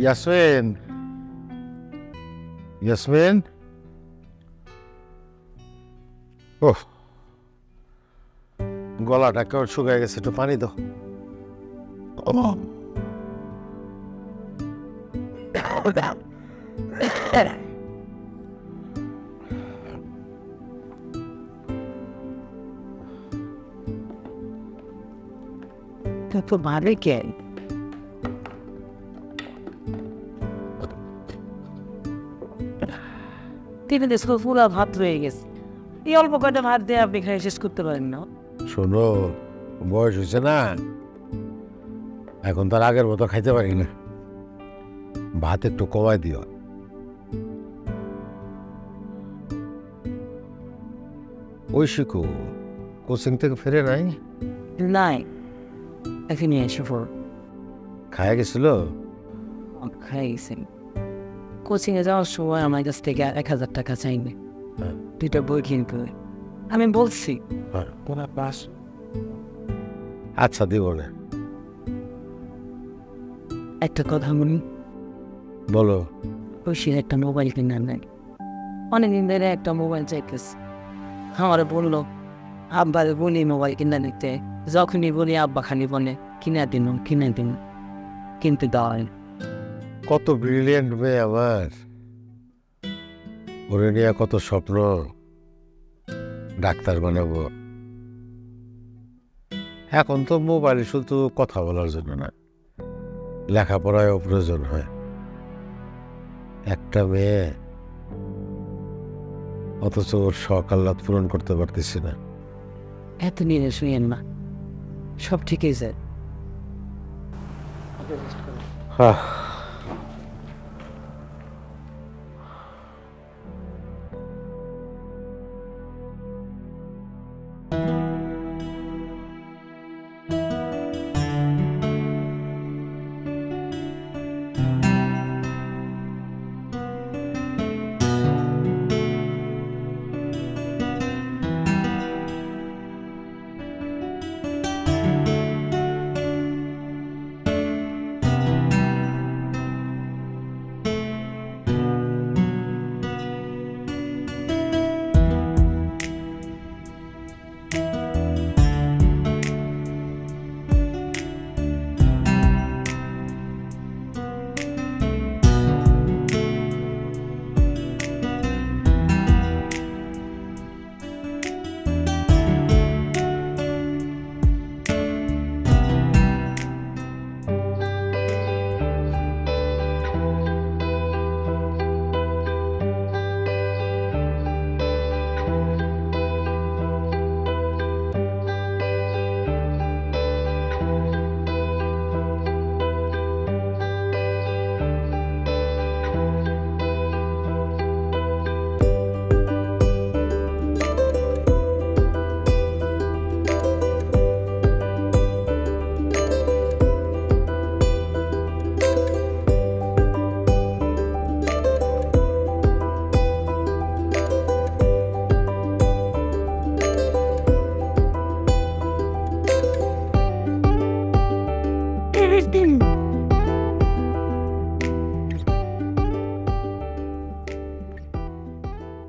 ইয়াসমিন, ইয়াসমিন, ওহ গলাটা কেমন শুকায় গেছে, একটু পানি দাও। তো ভালো কেন? টিফিন দিয়ে পুরো ভাত রয়ে গেছে, এই অল্প কয়টা ভাত দিয়ে আপনি খাই শেষ করতে পারেন না? শোনো, বয়স হয়েছে না, এখন তার আগের মতো খাইতে পারি না, ভাত একটু কমাই দিও। ওই শিখু কোচিং থেকে ফিরে নাই? নাই, এখানে এসে পর খায়া গেছিল? খাই গেছেন। কোচিংয়ে যাওয়ার সময় আমার কাছ থেকে 1000 টাকা চাইবে, দুইটা বই কিনতে। আমি বলছি বাস। আচ্ছা দিব না। একটা কথা বলি, বলো। ঐশীর একটা মোবাইল কিনার নাই, অনেকদিন ধরে একটা মোবাইল চাইতেছে। আমার বললো আব্বারে বলি মোবাইল কিনা নিতে, যখনই বলি আব্বা খালি বলে কিনা দিন কিনে দিন, কিন্তু দেওয়া হয় না। কত ব্রিলিয়েন্ট মেয়ে আমার, ওরে নিয়ে কত স্বপ্ন, ডাক্তার বানাবো। এখন তো মোবাইল শুধু কথা বলার জন্য না, লেখাপড়ায়ও প্রয়োজন হয়। একটা মেয়ে, অথচ ওর শখ আহ্লাদ পূরণ করতে পারতেছি না। এত নিয়ে শুয়েন না, সব ঠিকই স্যার।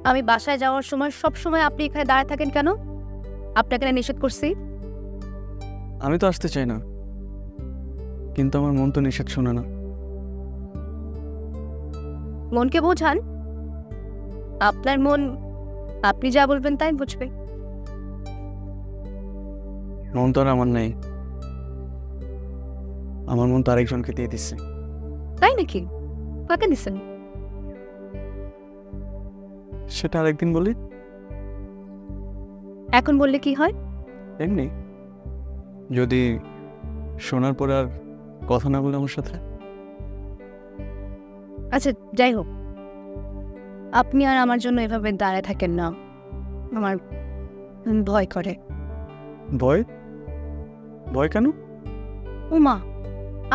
আমি বাসায় যাওয়ার সময় সব সময় আপনি এখানে দাঁড়ায় থাকেন কেন? আপনাকে না নিষেধ করছি? আমি তো আসতে চাই না, কিন্তু আমার মন তো নিষেধ শোনে না। মনকে বোঝান, আপনার মন আপনি যা বলবেন তাই বুঝবে। মন তো আর আমার নেই, আমার মন তো আরেকজনকে দিয়ে দিচ্ছে। তাই নাকি? কাকে দিচ্ছেন? সেটা আরেকদিন বলি। এখন বললে কি হয়? এমনি, যদি শোনার পর আর কথা না বলে আমার সাথে। আচ্ছা যাই হোক, আপনি আর আমার জন্য এভাবে দাঁড়ায় থাকেন না, আমার ভয় করে। ভয়? ভয় কেন? উমা,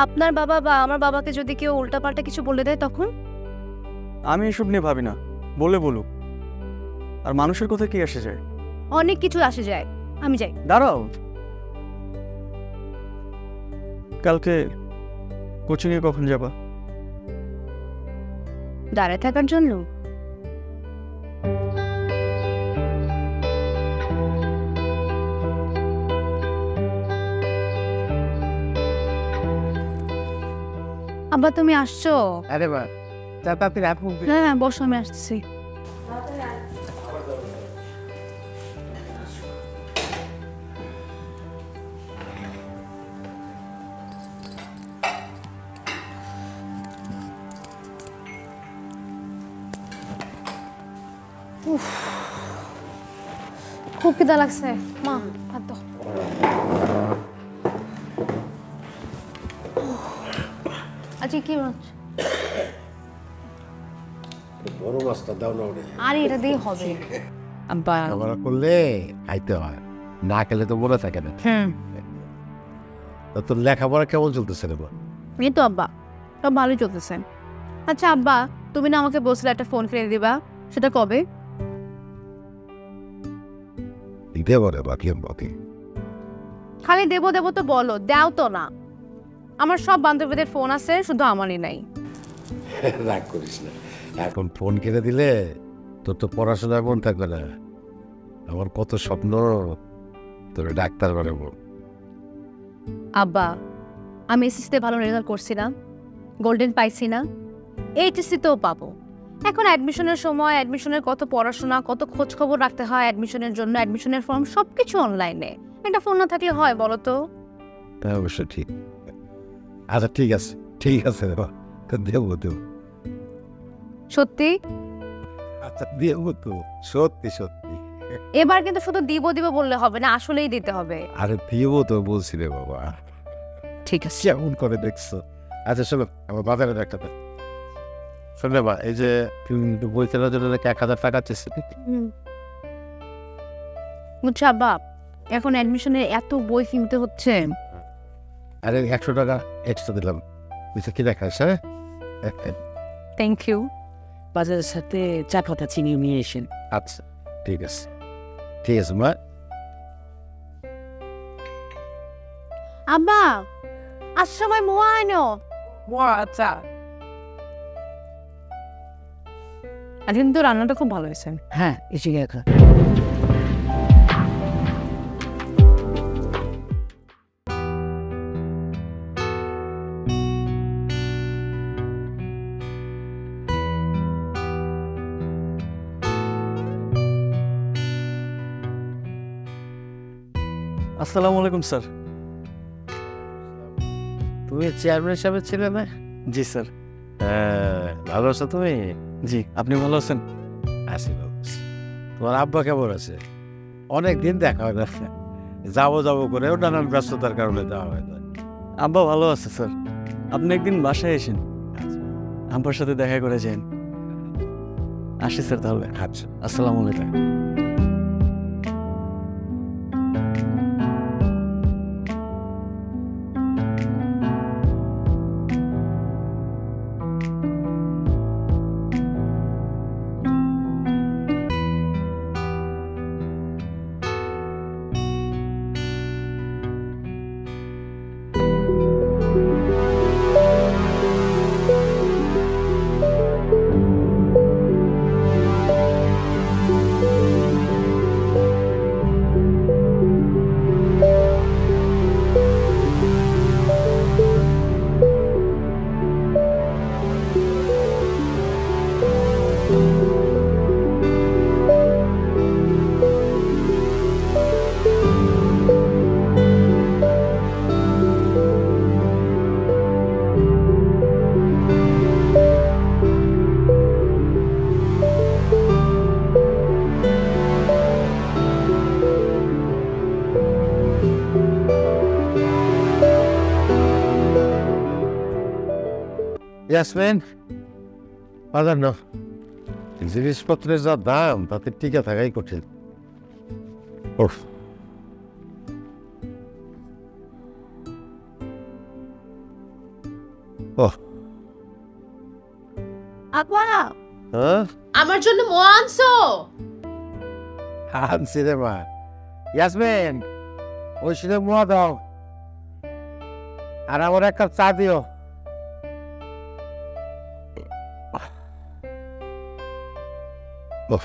আপনার বাবা বা আমার বাবাকে যদি কেউ উল্টাপাল্টা কিছু বলে দেয় তখন? আমি এসব নিয়ে ভাবি না, বলে বলুক। আর মানুষের কথা কি আসে যায়? অনেক কিছু আসে যায়। আমি যাই। দাঁড়াও, কালকে কোচিংয়ে কখন যাবা? দাঁড়ায় থাকার জন্য? আব্বা তুমি আসছো? আরে বা তাড়াতাড়ি হাত মুখ হ্যাঁ হ্যাঁ বসো, আমি আসছি। খুব খিদা লাগছে মা, ভাত দাও। আজকে কি বানাচ্ছ? বড় মাছটা দাও না ওরে। আরে এটা দিয়ে হবে। আব্বা খাবার করলে খাইতে হয়, না খেলে তো মনে থাকে না। তা তোর লেখাপড়া কেমন চলতেছে রে? এই তো আব্বা, সব ভালোই চলতেছে। আচ্ছা আব্বা, তুমি না আমাকে বলছিলে একটা ফোন কিনে দিবা, সেটা কবে? দিতে পারে বাকি বাকি। খালি দেবো দেবো তো বলো, দাও তো না। আমার সব বান্ধবীদের ফোন আছে, শুধু আমারই নাই। রাগ করিস না, এখন ফোন কিনে দিলে তোর তো পড়াশোনায় মন থাকবে না। আমার কত স্বপ্ন তোর ডাক্তার বানাবো। আব্বা, আমি এসএসসিতে ভালো রেজাল্ট করছি না, গোল্ডেন পাইছি না, এইচএসসিতেও পাবো। এখন অ্যাডমিশনের সময় অ্যাডমিশনের কত পড়াশোনা, কত খোঁজ খবর রাখতে হয় অ্যাডমিশনের জন্য, অ্যাডমিশনের ফর্ম সবকিছু অনলাইনে। একটা ফোন না থাকলে হয় বলো তো? তা অবশ্য ঠিক। আচ্ছা ঠিক আছে, ঠিক আছে রে, দেবো দেবো। সত্যি? আচ্ছা দেবো তো, সত্যি সত্যি। এবার কিন্তু শুধু দিব দিব বললে হবে না, আসলেই দিতে হবে। আরে দেবো তো বলছি রে বাবা। ঠিক আছে। কেমন করে দেখছো? আচ্ছা শোনো, আমার বাজারে একটা শোন মা, এই যে বই কেনার জন্য 1,000 টাকা চেয়েছি। বুঝছো আব্বা, এখন অ্যাডমিশনে এত বই কিনতে হচ্ছে। আরে 100 টাকা এক্সট্রা দিলাম, বুঝছো কি দেখাস? হ্যাঁ থ্যাংক ইউ। বাজারের সাথে চা পাতা চিনি নিয়ে এসেন। আচ্ছা ঠিক আছে, ঠিক আছে মা। আব্বা আজ সময় মোয়া আনো। আচ্ছা, আর কিন্তু রান্নাটা খুব ভালো হয়েছে। হ্যাঁ এসে গেছে। আসসালামু আলাইকুম স্যার। তুমি চেয়ারম্যান সাহেব ছিলে না? জি স্যার। হ্যাঁ, ভালো আছো তুমি? জি, আপনি ভালো আছেন? আছি বাবু। তোমার আব্বা কেমন আছে? অনেক দিন দেখা হয় না, যাবো যাবো করেও নানান ব্যস্ততার কারণে যাওয়া হয় না। আব্বা ভালো আছে স্যার, আপনি একদিন বাসায় এসেন, আব্বার সাথে দেখা করে যান। আসি স্যার তাহলে। আচ্ছা আসসালামু আলাইকুম। ইয়াসমিন, বাজার নাও। জিনিসপত্রের যা দাম, তাতে টিকে থাকাই কঠিন। উফ, ওহ, আব্বা হ্যাঁ আমার জন্য মোয়া আনছো? আনছি রে মা। ইয়াসমিন, ওই সিনে মোয়া দাও, আর আমার 1 কাপ চা দিও। ওহ,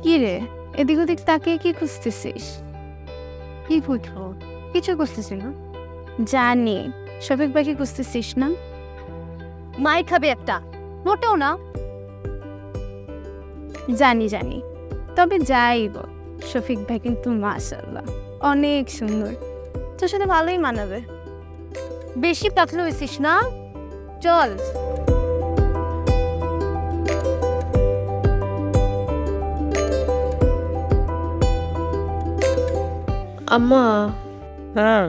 কি রে, এদিক ওদিক তাকিয়ে কি খুঁজতেছিস? কি বুঝবো, কিছু খুঁজতেছি না। জানি শফিক ভাইকে খুঁজতেছিস না। মাই খাবে একটা, মোটেও না। জানি জানি, তবে যাই বল, শফিক ভাই কিন্তু মাশাআল্লাহ অনেক সুন্দর, তোর সাথে ভালোই মানাবে। বেশি পাতলা হয়েছিস না, চল। আম্মা, হ্যাঁ,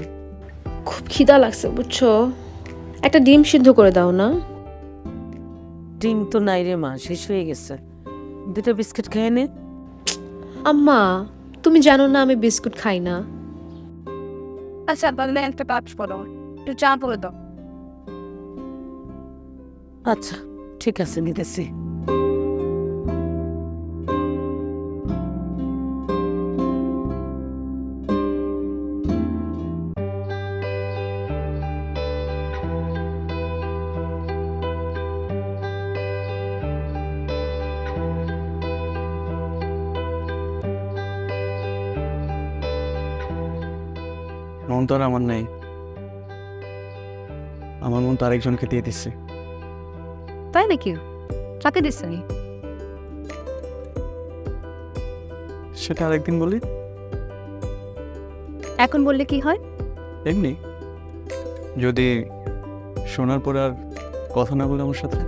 খুব খিদা লাগছে বুঝছো, একটা ডিম সিদ্ধ করে দাও না। ডিম তো নাই রে মা, শেষ হয়ে গেছে। দুটো বিস্কিট খেয়ে নে। আম্মা, তুমি জানো না আমি বিস্কুট খাই না। আচ্ছা তাহলে একটা কাজ করো, একটু চা করে দাও। আচ্ছা ঠিক আছে, নিতেছি। মন তো আর আমার নেই, আমার মন তো আরেকজনকে দিয়ে দিচ্ছে। তাই নাকি? কাকে দিস? সেটা আরেকদিন বলি। এখন বললে কি হয়? এমনি, যদি শোনার পর আর কথা না বলে আমার সাথে।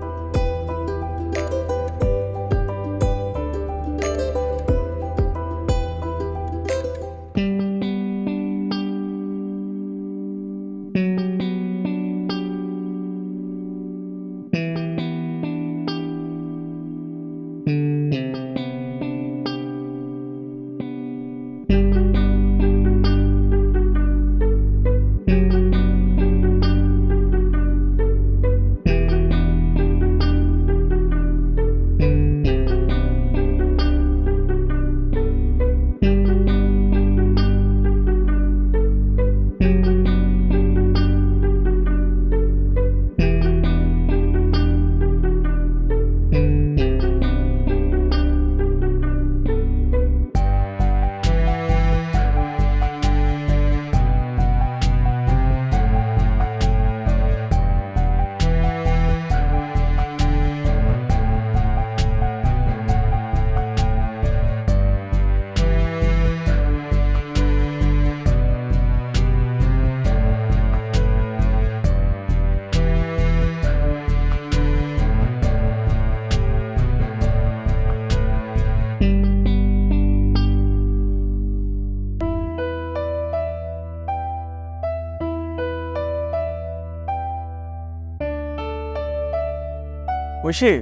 ঐশী,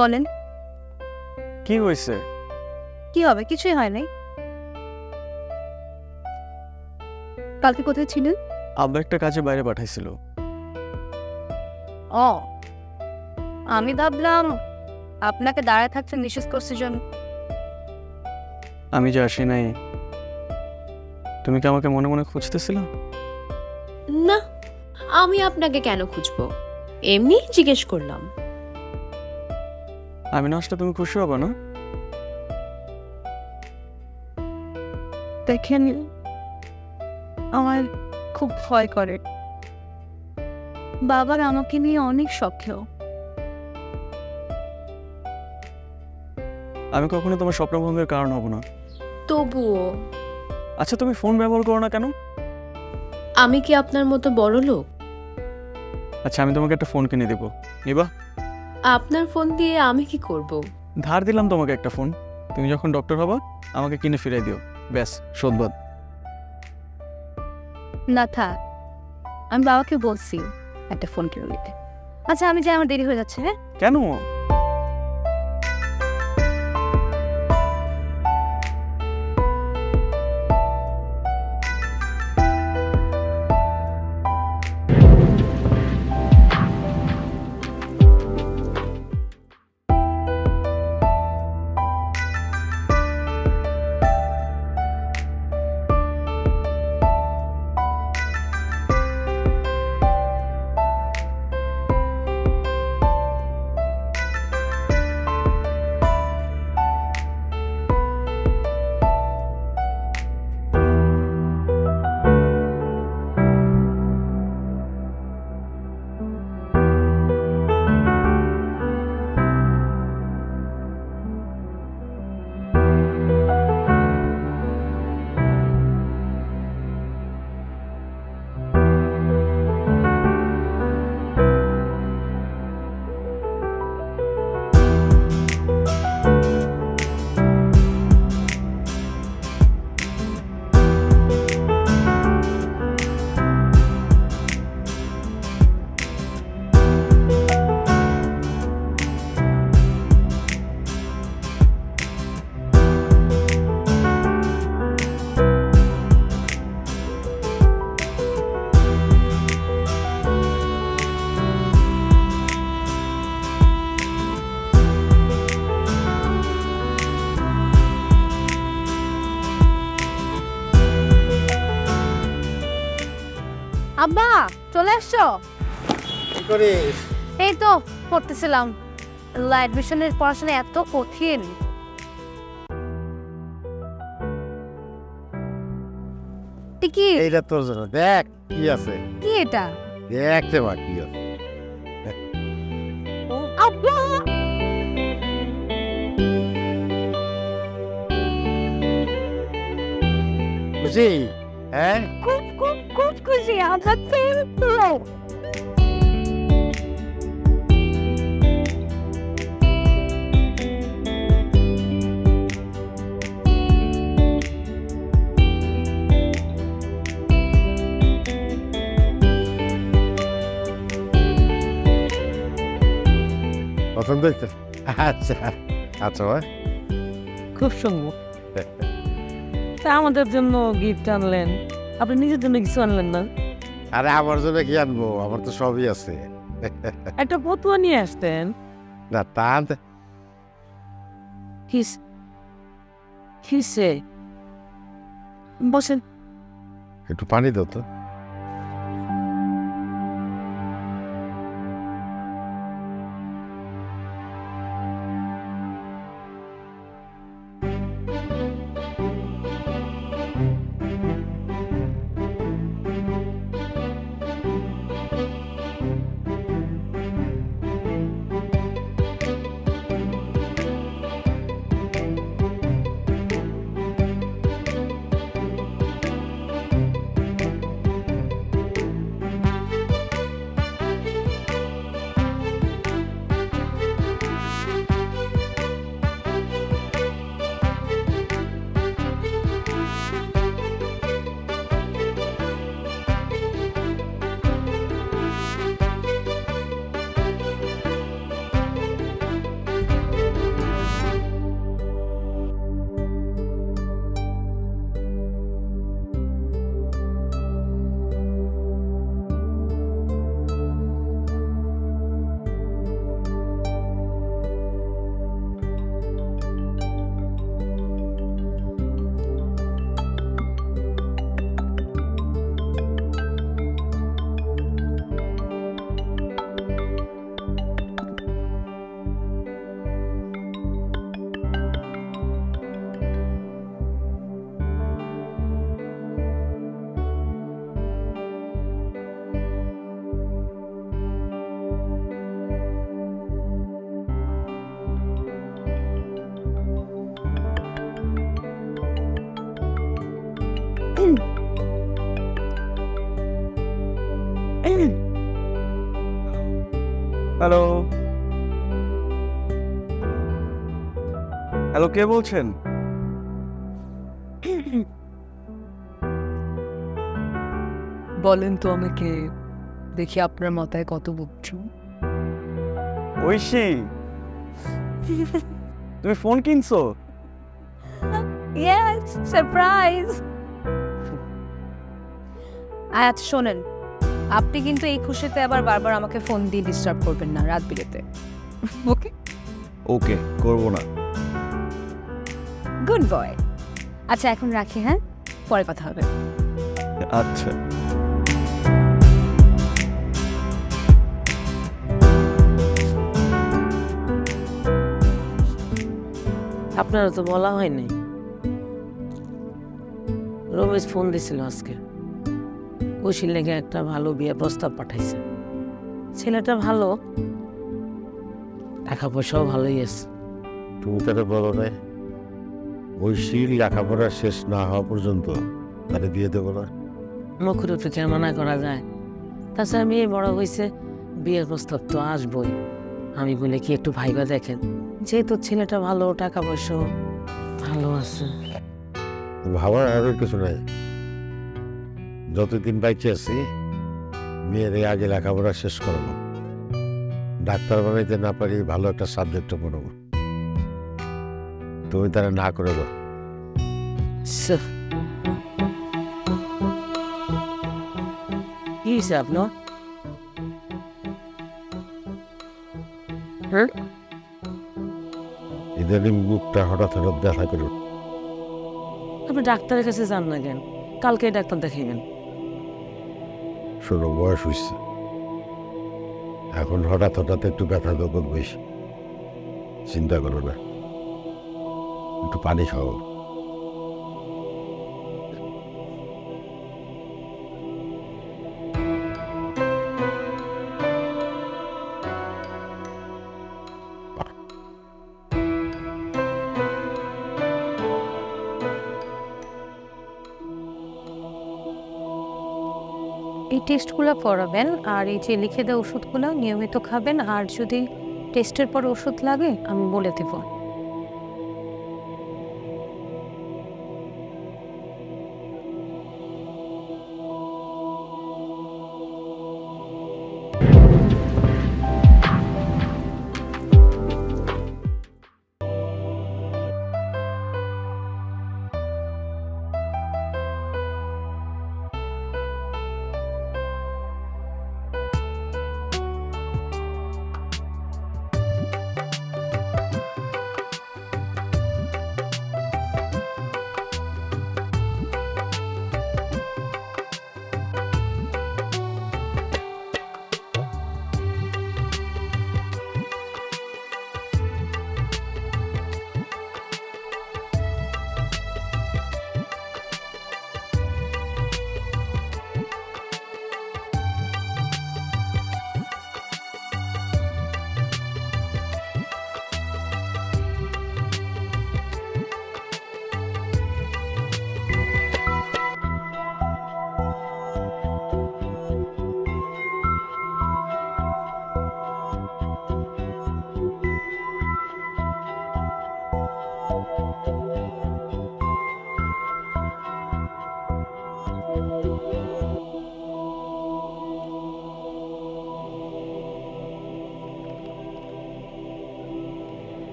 বলেন কি হয়েছে? কি হবে? কিছুই হয় নাই। কালকে কোথায় ছিলেন? আব্বা একটা কাজে বাইরে পাঠাইছিল। ও, আমি ভাবলাম আপনাকে দাঁড়ায় থাকতে নিষেধ করছে জন্য। আমি যে আসি নাই, তুমি কি আমাকে মনে মনে খুঁজতেছিল? না, আমি আপনাকে কেন খুঁজবো, এমনি জিজ্ঞেস করলাম। আমি না আসলে তুমি খুশি হবে না? দেখেন, আমার খুব ভয় করে। বাবার আমাকে নিয়ে অনেক শখেও। আমি কখনো তোমার স্বপ্নভঙ্গের কারণ হব না। তবুও আচ্ছা, তুমি ফোন ব্যবহার করো না কেন? আমি কি আপনার মতো বড় লোক? আচ্ছা, আমি তোমাকে একটা ফোন কিনে দেবো, নিবা? আপনার ফোন দিয়ে আমি কি করব? ধার দিলাম তোমাকে একটা ফোন, তুমি যখন ডক্টর হবা আমাকে কিনে ফিরাই দিও, ব্যাস শোধবাদ। না থাক, আমি বাবাকে বলছি একটা ফোন কিনে নিতে। আচ্ছা আমি যাই, আমার দেরি হয়ে যাচ্ছে। হ্যাঁ, কেন? আব্বা চলে আসছো? কি করিস? এই তো পড়তেছিলাম। অ্যাডমিশনের পড়াশোনা এত কঠিন। কি এইটা তোর জন্য, দেখ কি আছে। কি এটা? দেখতে মা কি আছে। আব্বা খুশি? হ্যাঁ, খুব খুব খুব খুশি। আমরা পেরেছি। পছন্দ হয়েছে? আচ্ছা আচ্ছা ভাই, খুব সুন্দর। তা আমাদের জন্য গিফট আনলেন, আপনি নিজের জন্য কিছু আনলেন না? আরে আমার জন্য কি আনবো, আমার তো সবই আছে। একটা ফতুয়া নিয়ে আসতেন। না তা কিসে? বসেন। একটু পানি দাও তো। হ্যালো হ্যালো, কে বলছেন? বলেন তো আমাকে, দেখি আপনার মাথায় কত বুঝছো। ঐশী, তুমি ফোন কিনছো? Yes, surprise. আচ্ছা শোনেন, আপনি কিন্তু এই খুশিতে আবার বারবার আমাকে ফোন দিয়ে ডিস্টার্ব করবেন না রাত বিরেতে। ওকে? ওকে, করবো না। Good boy. আচ্ছা এখন রাখি, হ্যাঁ, পরে কথা হবে। আচ্ছা। আপনারা তো বলা হয়নি। রমেশ ফোন দিছিল আজকে, খুশির লেগে একটা ভালো বিয়ে প্রস্তাব পাঠাইছে। ছেলেটা ভালো, টাকা পয়সাও ভালোই আছে। তুমি তারা বলো না ঐশীর লেখাপড়া শেষ না হওয়া পর্যন্ত তাকে বিয়ে দেবো না? মুখের উপরে কেন মানা করা যায়? তাছাড়া মেয়ে বড় হয়েছে, বিয়ের প্রস্তাব তো আসবই। আমি বলে কি একটু ভাইবা দেখেন, যেহেতু ছেলেটা ভালো, টাকা পয়সা ভালো আছে। ভাবার আরো কিছু নাই, যতদিন বাইচে আছি মেয়ের আগে লেখাপড়া শেষ করবো, ডাক্তার বানাইতে না পারি ভালো একটা সাবজেক্টে পড়বো। তুমি তারা না করে দাও। কি হয়েছে আপনার? হ্যাঁ, ইদানিং মুখটা হঠাৎ হঠাৎ ব্যথা করে। আপনি ডাক্তারের কাছে যান না কেন? কালকে ডাক্তার দেখাইবেন। শোনো, বয়স হয়েছে, এখন হঠাৎ হঠাৎ একটু ব্যথা তো করবেই। চিন্তা করো না, একটু পানি খাও। এই টেস্টগুলো করাবেন, আর এই যে লিখে দেওয়া ওষুধগুলো নিয়মিত খাবেন, আর যদি টেস্টের পর ওষুধ লাগে আমি বলে দেব।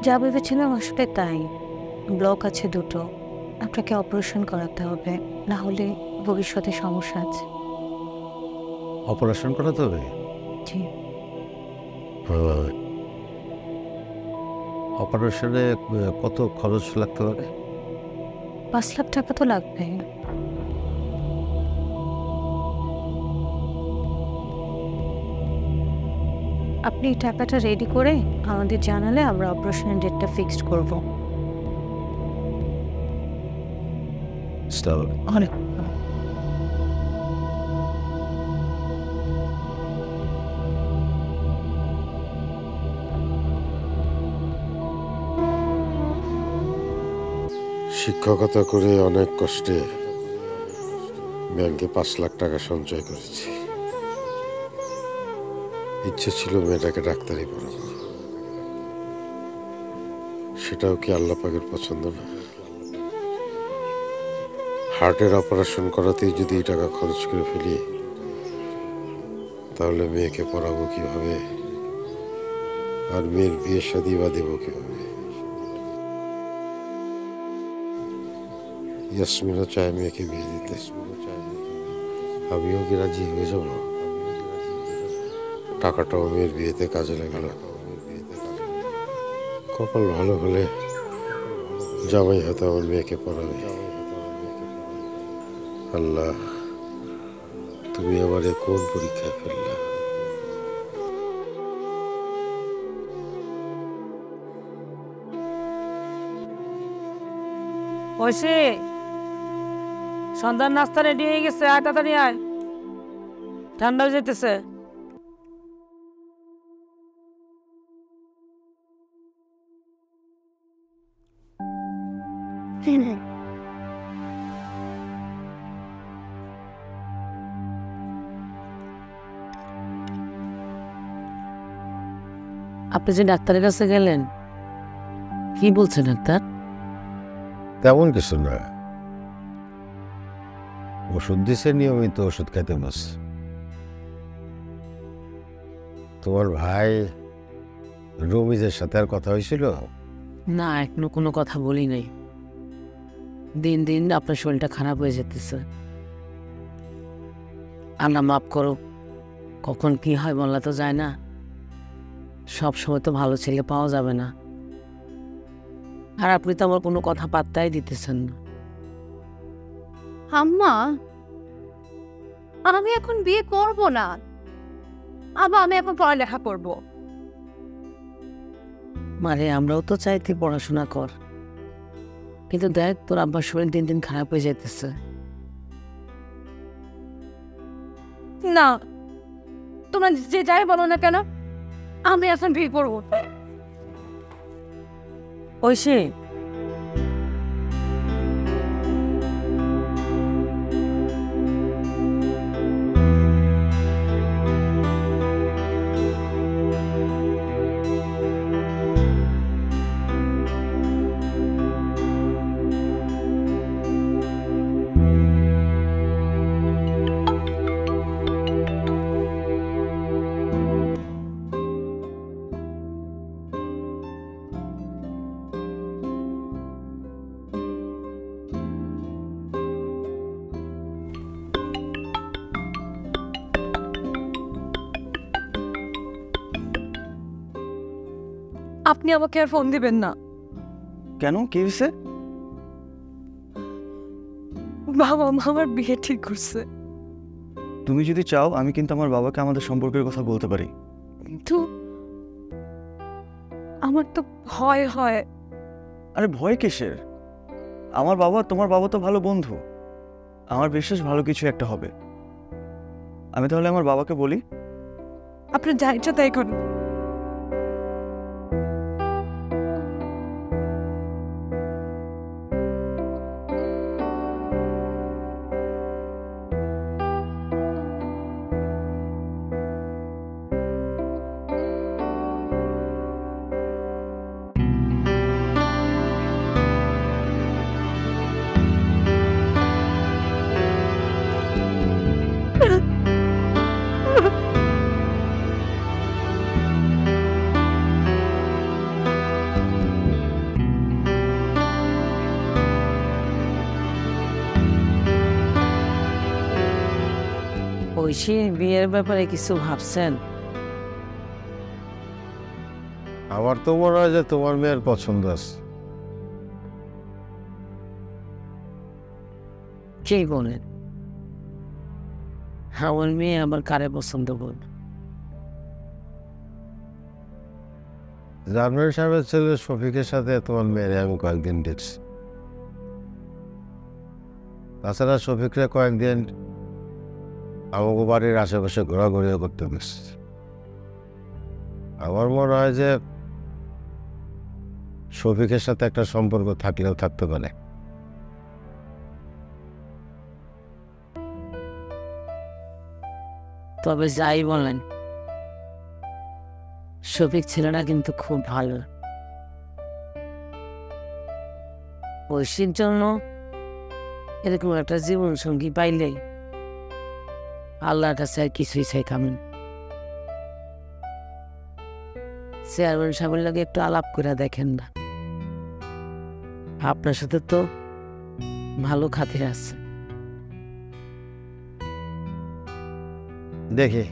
যা ভেবেছিলাম আসলে তাই, ব্লক আছে দুটো, আপনাকে অপারেশন করাতে হবে, না হলে ভবিষ্যতে সমস্যা আছে। অপারেশন করাতে হবে? জি। অপারেশনে কত খরচ লাগতে পারে? 5 লাখ টাকা তো লাগবে। আপনি টাকাটা রেডি করে আমাদের জানালে আমরা অপারেশনের ডেটটা ফিক্সড করব। অনেক শিক্ষকতা করে অনেক কষ্টে ব্যাংকে 5 লাখ টাকা সঞ্চয় করেছি। ইচ্ছে ছিল মেয়েটাকে ডাক্তারি পড়াবো, সেটাও কি আল্লাহ পাকের পছন্দ না? হার্টের অপারেশন করাতেই যদি এই টাকা খরচ করে ফেলি, তাহলে মেয়েকে পড়াবো কিভাবে, আর মেয়ের বিয়ে শাদী বা দেবো কিভাবে? ইয়াসমিনও চায় মেয়েকে বিয়ে দিতে, আমিও কি রাজি হয়ে যাব? টাকাটাও মেয়ের বিয়েতে কাজে লাগলো। কপাল ভালো হলে জামাই হয়তো আমার মেয়েকে পড়াবে। আল্লাহ, তুমি আমারে কোন পরীক্ষায় ফেললা? ঐশী, সন্ধ্যার নাস্তা রেডি হয়ে গেছে, আয় তাড়াতাড়ি আয়, ঠান্ডা হয়ে যেতেছে। আপনি যে ডাক্তারের কাছে গেলেন, কি বলছে ডাক্তার? তেমন কিছু না, ওষুধ দিছে, নিয়মিত ওষুধ খাইতে বাস। তোমার ভাই রমিজের সাথে আর কথা হয়েছিল? না, এখনো কোনো কথা বলি নাই। দিন দিন আপনার শরীরটা খারাপ হয়ে যেতেছে। আল্লাহ মাফ করো, কখন কি হয় বলা তো যায় না। সব সময় তো ভালো ছেলে পাওয়া যাবে না। আর আপনি তো আমার কোনো কথা পাত্তাই দিতেছেন না। আম্মা, আমি এখন বিয়ে করব না, আমি এখন পড়ালেখা করব। মারে আমরাও তো চাই তুই পড়াশোনা কর, কিন্তু দেখ তোর আব্বার শরীর দিন দিন খারাপ হয়ে যাইতেছে। না, তোমরা যে যাই বলো না কেন, আমি এখন বিয়ে করবো। ঐশী, আপনি আমাকে আর ফোন দিবেন না। কেন, কি হয়েছে? বাবা মা আমার বিয়ে ঠিক করছে। তুমি যদি চাও আমি কিন্তু আমার বাবাকে আমাদের সম্পর্কের কথা বলতে পারি। কিন্তু আমার তো ভয় হয়। আরে ভয় কিসের? আমার বাবা তোমার বাবা তো ভালো বন্ধু, আমার বিশ্বাস ভালো কিছু একটা হবে। আমি তাহলে আমার বাবাকে বলি। আপনি যা ইচ্ছা তাই করুন। ঐশী বিয়ের ব্যাপারে কিছু ভাবছেন? আমার তো মনে হয় যে তোমার মেয়ের পছন্দ আছে। কে বলেন? আমার মেয়ে আবার কারে পছন্দ করবে? জানুয়ারি সাহেবের ছেলে শফিকের সাথে তোমার মেয়ের আমি কয়েকদিন দেখছি। তাছাড়া শফিকরা কয়েকদিন আমাকে বাড়ির আশেপাশে ঘোরাঘুরিও করতে গেছে। আমার মনে হয় যে শফিকের সাথে একটা সম্পর্ক থাকলেও থাকতে পারে। তবে যাই বলেন, শফিক ছেলেটা কিন্তু খুব ভালো। ঐশীর জন্য এরকম একটা জীবন সঙ্গী পাইলে আল্লাহর কাছে আর কিছুই চাইতাম। চেয়ারম্যান সাহেবের লাগে একটু আলাপ করে দেখেন না, আপনার সাথে তো ভালো খাতির আছে। দেখি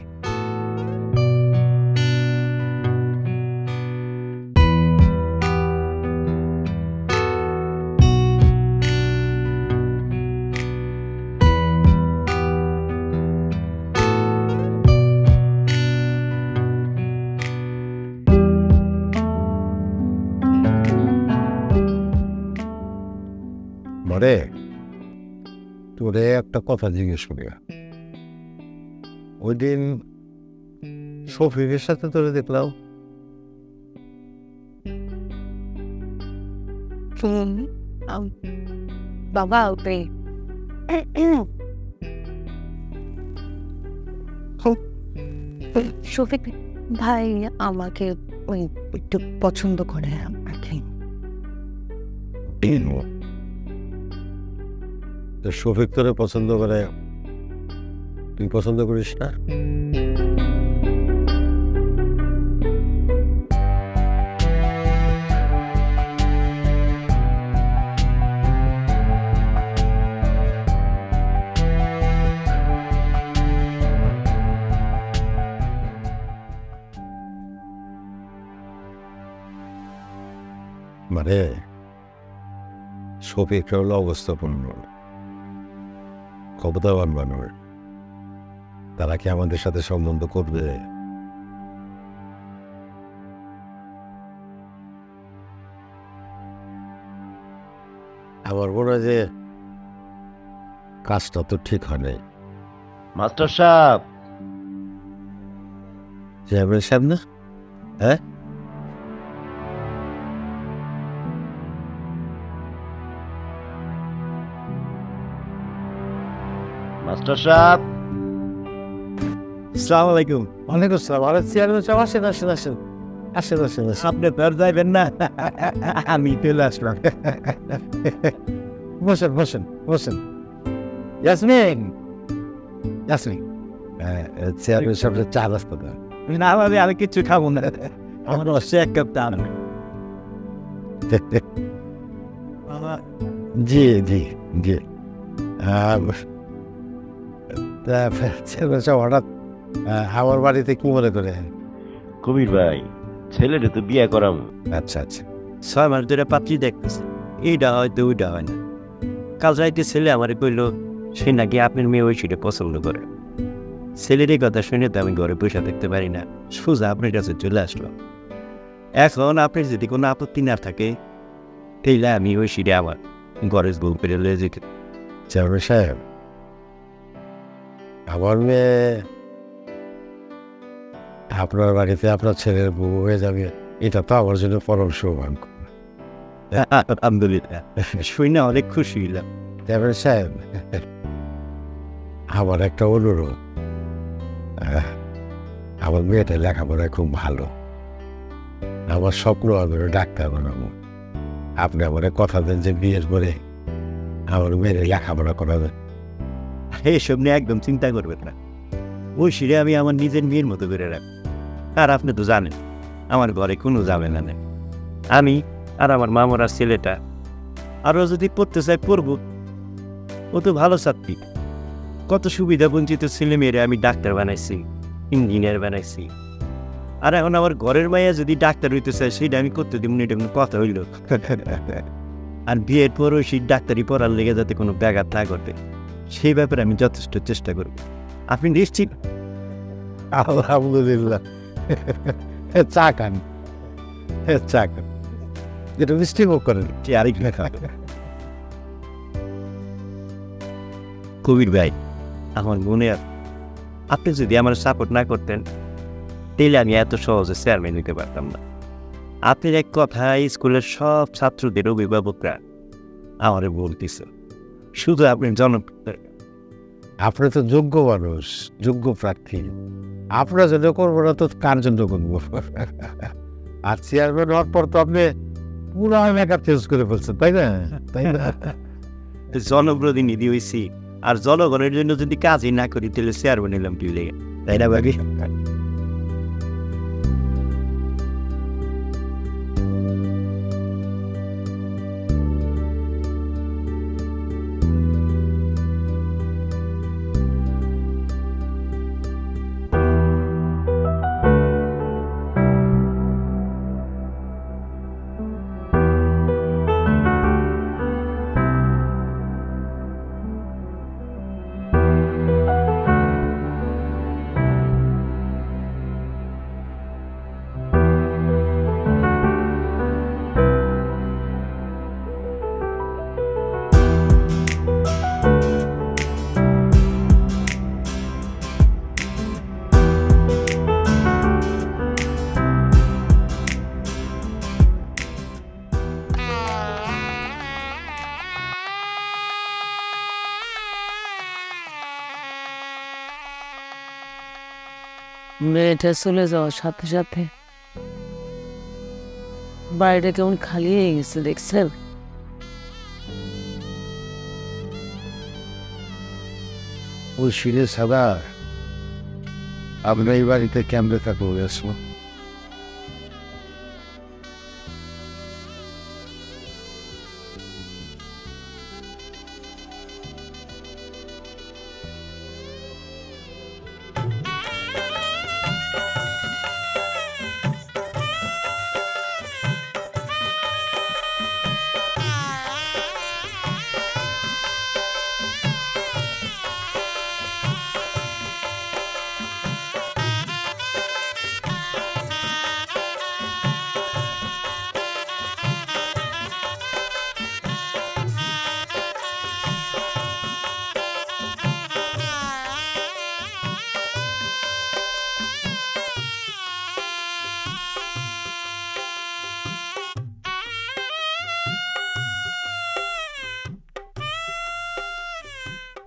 মরে তোরে একটা কথা জিজ্ঞেস করি। ওই দিন শফিকের সাথে তোরে দেখলাম। বাবা ওপে শফিক ভাই আমাকে ওই একটু পছন্দ করে আমাকে। শফিক তোরে পছন্দ করে, তুই পছন্দ করিস না? মানে শফিক হলো অবস্থাপন্ন ক্ষমতাবান মানুষ, তারা কি আমাদের সাথে সম্বন্ধ করবে? আমার মনে হয় যে কাজটা তো ঠিক হয় নাই। মাস্টার সাহেব, চেয়ারম্যান সাহেব না? হ্যাঁ, মাস্টার সাহেব, আসসালামু আলাইকুম। ওয়ালাইকুম আসসালাম। আরে চেয়ারম্যান সাহেব, আসেন আসেন আসেন আসেন আসেন আসেন। আপনি তো আর যাইবেন না, আমি চলে আসলাম। বসেন বসেন বসেন। ইয়াসমিন, ইয়াসমিন, চেয়ারম্যান সাহেবের চা রাস্তা দাও। না ভাবি, আমি কিচ্ছু খাবো না, আমার অবশ্যই এক কাপ চা আনবে। জি জি জি। চেয়ারম্যান সাহেব হঠাৎ আমার বাড়িতে কি মনে করে? কবির ভাই, ছেলেটা তো বিয়ে করাম। আচ্ছা আচ্ছা। 6 মাস ধরে পাত্রী দেখতেছে, এইটা হয়তো ওইটা হয় না। কাল রাইতে ছেলে আমারে কইল সে নাকি আপনার মেয়ে ওই সেটা পছন্দ করে। ছেলের এই কথা শুনে তো আমি ঘরে বসে থাকতে পারি না, সোজা আপনার কাছে চলে আসলাম। এখন আপনার যদি কোনো আপত্তি না থাকে তাইলে আমি ওই সিটে আমার ঘরের বউ পেরে লয়ে যেতে। চেয়ারম্যান সাহেব, আমার মেয়ে আপনার বাড়িতে আপনার ছেলের বউ হয়ে যাবে, এটা তো আমার জন্য পরম সৌভাগ্য। আলহামদুলিল্লাহ, শুনে অনেক খুশি হইলাম। চেয়ারম্যান সাহেব, আমার একটা অনুরোধ, আমার মেয়েটা লেখাপড়ায় খুব ভালো, আমার স্বপ্ন আমি ওর ডাক্তার বানাবো। আপনি আমার কথা দেন যে বিয়ের পরে আমার মেয়ের লেখাপড়া করাবেন। এইসব নিয়ে একদম চিন্তা করবেন না, ওই সিটে আমি আমার নিজের মেয়ের মতো করে রাখ। আর আপনি তো জানেন আমার ঘরে কোনো ঝামেলা নেই, আমি আর আমার মামরার ছেলেটা আরও যদি পড়তে চাই পড়বো। ও তো ভালো ছাত্রী, কত সুবিধা বঞ্চিত ছেলে মেয়েরে আমি ডাক্তার বানাইছি, ইঞ্জিনিয়ার বানাইছি। আর এখন আমার ঘরের মাইয়া যদি ডাক্তার হইতে চায় সেটা আমি করতে দিব না, এটা কোনো কথা হইল? আর বিয়ের পর ওই সেই ডাক্তারি পড়ার লেগে যাতে কোনো ব্যাঘাত না ঘটে সেই ব্যাপারে আমি যথেষ্ট চেষ্টা করব। আপনি নিশ্চিত? আলহামদুলিল্লাহ। চা খান, চা খান, যেটা মিষ্টি মুখ করেন। যে আরেক লেখা কবির ভাই, আমার মনে আপনি যদি আমার সাপোর্ট না করতেন তাহলে আমি এত সহজে চেয়ারম্যান নিতে পারতাম না। আপনার এক কথা স্কুলের সব ছাত্রদের অভিভাবকরা আমারে বলতেছে, শুধু আপনি জনপ্রিয়। আপনি তো যোগ্য মানুষ, যোগ্য প্রার্থী, আপনার জন্য করবো না তো কার জন্য করবো? আর চেয়ারম্যান হওয়ার পর তো আপনি পুরো মেকআপ চেঞ্জ করে ফেলছেন, তাই না? তাই না? জনপ্রতিনিধি হয়েছি, আর জনগণের জন্য যদি কাজই না করি তাহলে চেয়ারম্যান নিলাম কি লেগে, তাই না ভাবি? মেয়েটা চলে যাওয়ার সাথে সাথে বাড়িটা কেমন খালি হয়ে গেছে, দেখছেন? ওই শিরে সাদা, আমরা এই বাড়িতে কেমনে থাকবো? আসবো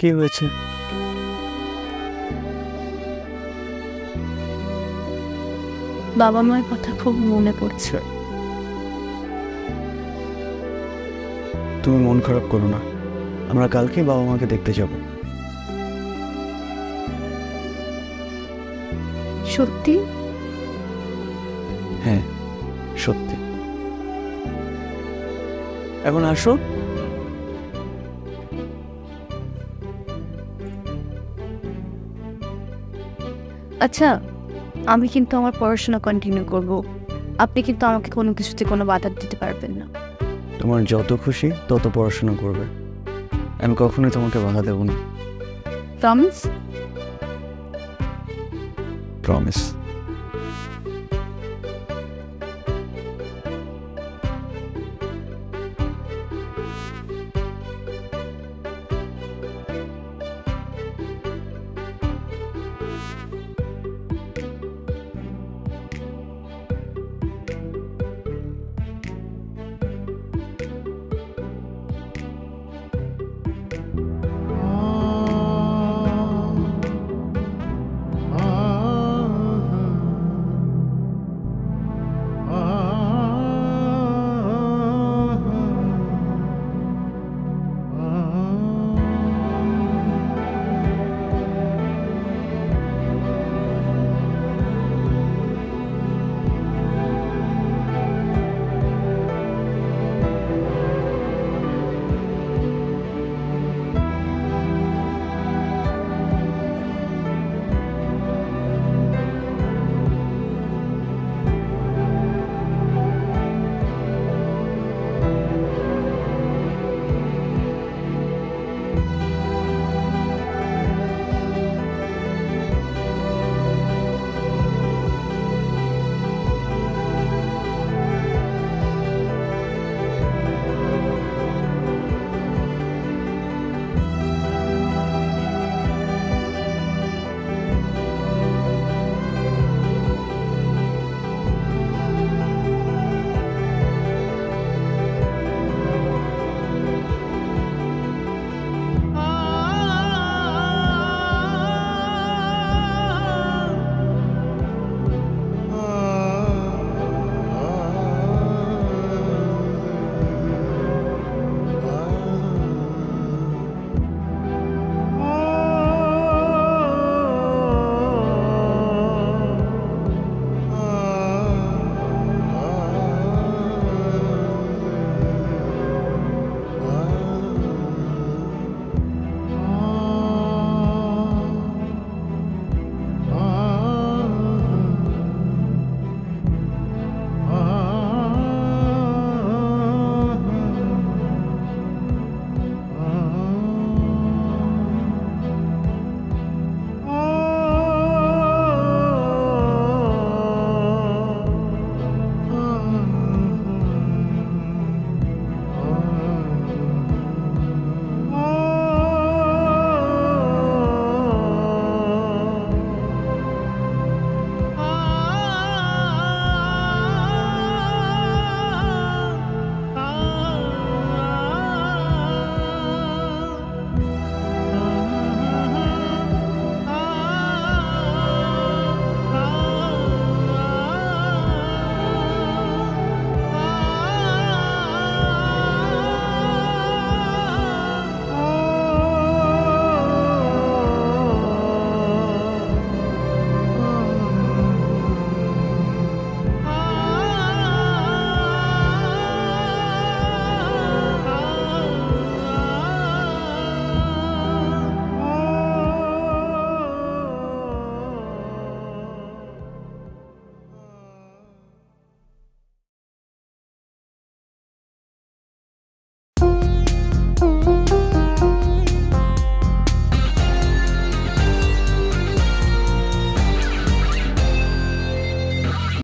কি হয়েছে? বাবা মায়ের কথা খুব মনে পড়ছে। তুমি মন খারাপ করো না, আমরা কালকে বাবা মাকে দেখতে যাব। সত্যি? হ্যাঁ সত্যি। এখন আসো। আচ্ছা, আমি কিন্তু আমার পড়াশোনা কন্টিনিউ করব, আপনি কিন্তু আমাকে কোনো কিছুতে কোনো বাধা দিতে পারবেন না। তোমার যত খুশি তত পড়াশোনা করবে, আমি কখনোই তোমাকে বাধা দেব না। প্রমিস? প্রমিস।